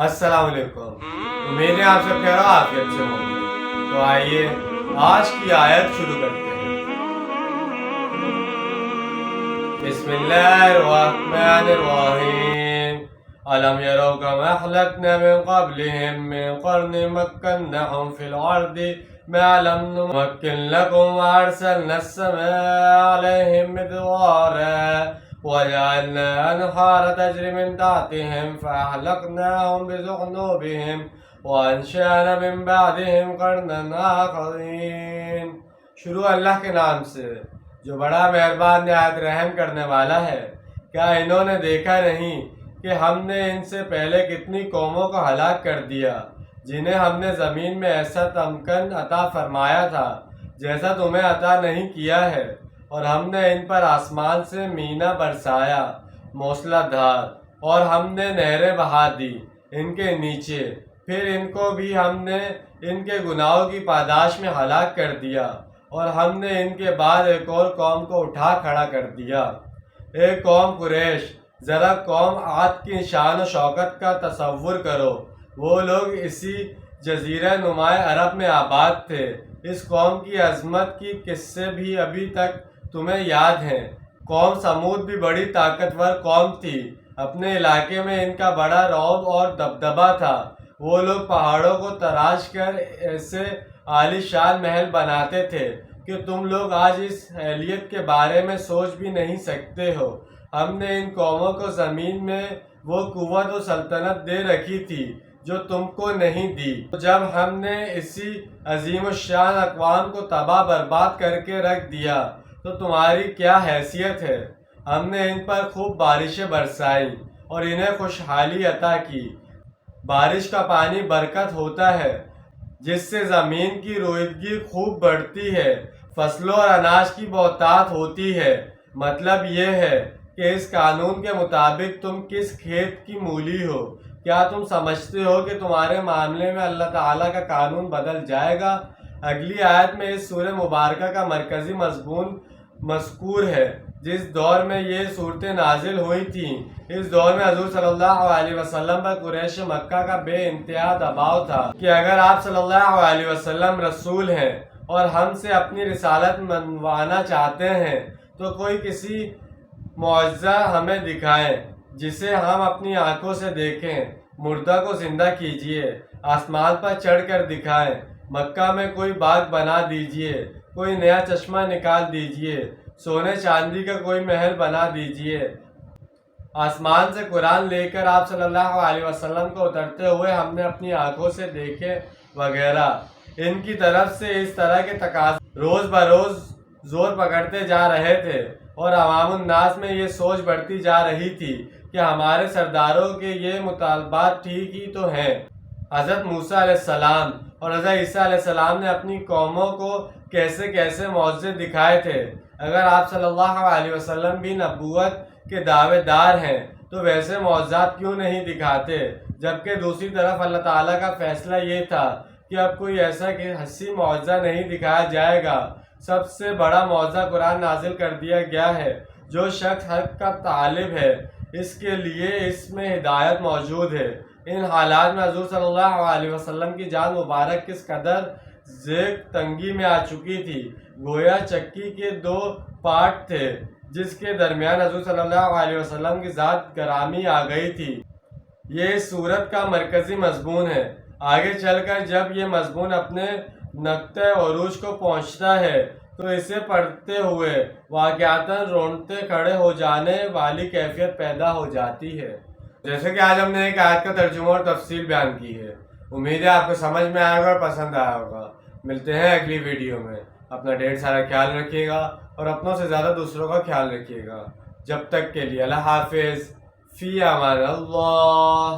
السلام علیکم، امید ہے آپ سب خیر و عافیت سے ہوں گے۔ تو آئیے آج کی آیت شروع کرتے ہیں۔ بسم اللہ الرحمن الرحیم۔ أَلَمْ يَرَوْا كَمَا أَهْلَكْنَا مِنْ قَبْلِهِمْ مِنْ قَرْنٍ مَكَّنَّاهُمْ فِي الْأَرْضِ مَا لَمْ نُمَكِّنْ لَكُمْ وَأَرْسَلْنَا السَّمَاءَ عَلَيْهِمْ مِدْرَارًا وَجَعَلْنَا أَنْهَارًا تَجْرِي مِنْ تَحْتِهِمْ فَأَهْلَكْنَاهُمْ بِذُنُوبِهِمْ وَأَنشَأْنَا مِنْ بَعْدِهِمْ قَرْنًا آخَرِينَ۔ شروع اللہ کے نام سے جو بڑا مہربان نہایت رحم کرنے والا ہے۔ کیا انہوں نے دیکھا نہیں کہ ہم نے ان سے پہلے کتنی قوموں کو ہلاک کر دیا جنہیں ہم نے زمین میں ایسا تمکن عطا فرمایا تھا جیسا تمہیں عطا نہیں کیا ہے، اور ہم نے ان پر آسمان سے مینا برسایا موسلا دھار، اور ہم نے نہریں بہا دی ان کے نیچے، پھر ان کو بھی ہم نے ان کے گناہوں کی پاداش میں ہلاک کر دیا، اور ہم نے ان کے بعد ایک اور قوم کو اٹھا کھڑا کر دیا۔ اے قوم قریش، ذرا قوم عاد کی شان و شوکت کا تصور کرو۔ وہ لوگ اسی جزیرہ نماں عرب میں آباد تھے۔ اس قوم کی عظمت کی قصے بھی ابھی تک تمہیں یاد ہیں۔ قوم سمود بھی بڑی طاقتور قوم تھی۔ اپنے علاقے میں ان کا بڑا رعب اور دبدبہ تھا۔ وہ لوگ پہاڑوں کو تراش کر ایسے عالی شان محل بناتے تھے کہ تم لوگ آج اس اہلیت کے بارے میں سوچ بھی نہیں سکتے ہو۔ ہم نے ان قوموں کو زمین میں وہ قوت و سلطنت دے رکھی تھی جو تم کو نہیں دی۔ جب ہم نے اسی عظیم الشان اقوام کو تباہ برباد کر کے رکھ دیا تو تمہاری کیا حیثیت ہے؟ ہم نے ان پر خوب بارشیں برسائیں اور انہیں خوشحالی عطا کی۔ بارش کا پانی برکت ہوتا ہے جس سے زمین کی روئیدگی خوب بڑھتی ہے، فصلوں اور اناج کی بہتات ہوتی ہے۔ مطلب یہ ہے کہ اس قانون کے مطابق تم کس کھیت کی مولی ہو؟ کیا تم سمجھتے ہو کہ تمہارے معاملے میں اللہ تعالیٰ کا قانون بدل جائے گا؟ اگلی آیت میں اس سورہ مبارکہ کا مرکزی مضمون مذکور ہے۔ جس دور میں یہ صورتیں نازل ہوئی تھیں، اس دور میں حضور صلی اللہ علیہ وسلم پر قریش مکہ کا بے انتہا دباؤ تھا کہ اگر آپ صلی اللہ علیہ وسلم رسول ہیں اور ہم سے اپنی رسالت منوانا چاہتے ہیں تو کوئی کسی معجزہ ہمیں دکھائیں جسے ہم اپنی آنکھوں سے دیکھیں۔ مردہ کو زندہ کیجیے، آسمان پر چڑھ کر دکھائیں، مکہ میں کوئی باغ بنا دیجیے، کوئی نیا چشمہ نکال دیجیے، سونے چاندی کا کوئی محل بنا دیجیے۔ آسمان سے قرآن لے کر آپ صلی اللہ علیہ وسلم کو اترتے ہوئے ہم نے اپنی آنکھوں سے دیکھے وغیرہ۔ ان کی طرف سے اس طرح کے تقاضے روز بروز زور پکڑتے جا رہے تھے، اور عوام الناس میں یہ سوچ بڑھتی جا رہی تھی کہ ہمارے سرداروں کے یہ مطالبات ٹھیک ہی تو ہیں۔ حضرت موسیٰ علیہ السلام اور حضرت عیسیٰ علیہ السلام نے اپنی قوموں کو کیسے کیسے معجزے دکھائے تھے۔ اگر آپ صلی اللہ علیہ وسلم بھی نبوت کے دعوے دار ہیں تو ویسے معجزات کیوں نہیں دکھاتے؟ جبکہ دوسری طرف اللہ تعالیٰ کا فیصلہ یہ تھا کہ اب کوئی ایسا کہ حسی معجزہ نہیں دکھایا جائے گا۔ سب سے بڑا معجزہ قرآن نازل کر دیا گیا ہے۔ جو شخص حق کا طالب ہے اس کے لیے اس میں ہدایت موجود ہے۔ ان حالات میں حضور صلی اللہ علیہ وسلم کی جان مبارک کس قدر ذیق تنگی میں آ چکی تھی، گویا چکی کے دو پارٹ تھے جس کے درمیان حضور صلی اللہ علیہ وسلم کی ذات گرامی آ گئی تھی۔ یہ اس سورت کا مرکزی مضمون ہے۔ آگے چل کر جب یہ مضمون اپنے نقطۂ عروج کو پہنچتا ہے تو اسے پڑھتے ہوئے واقعتاً رونگٹے کھڑے ہو جانے والی کیفیت پیدا ہو جاتی ہے۔ جیسے کہ آج ہم نے ایک آیت کا ترجمہ اور تفصیل بیان کی ہے۔ امید ہے آپ کو سمجھ میں آئے گا اور پسند آیا ہوگا۔ ملتے ہیں اگلی ویڈیو میں۔ اپنا ڈھیر سارا خیال رکھیے گا اور اپنوں سے زیادہ دوسروں کا خیال رکھیے گا۔ جب تک کے لیے اللہ حافظ، فی امان اللہ۔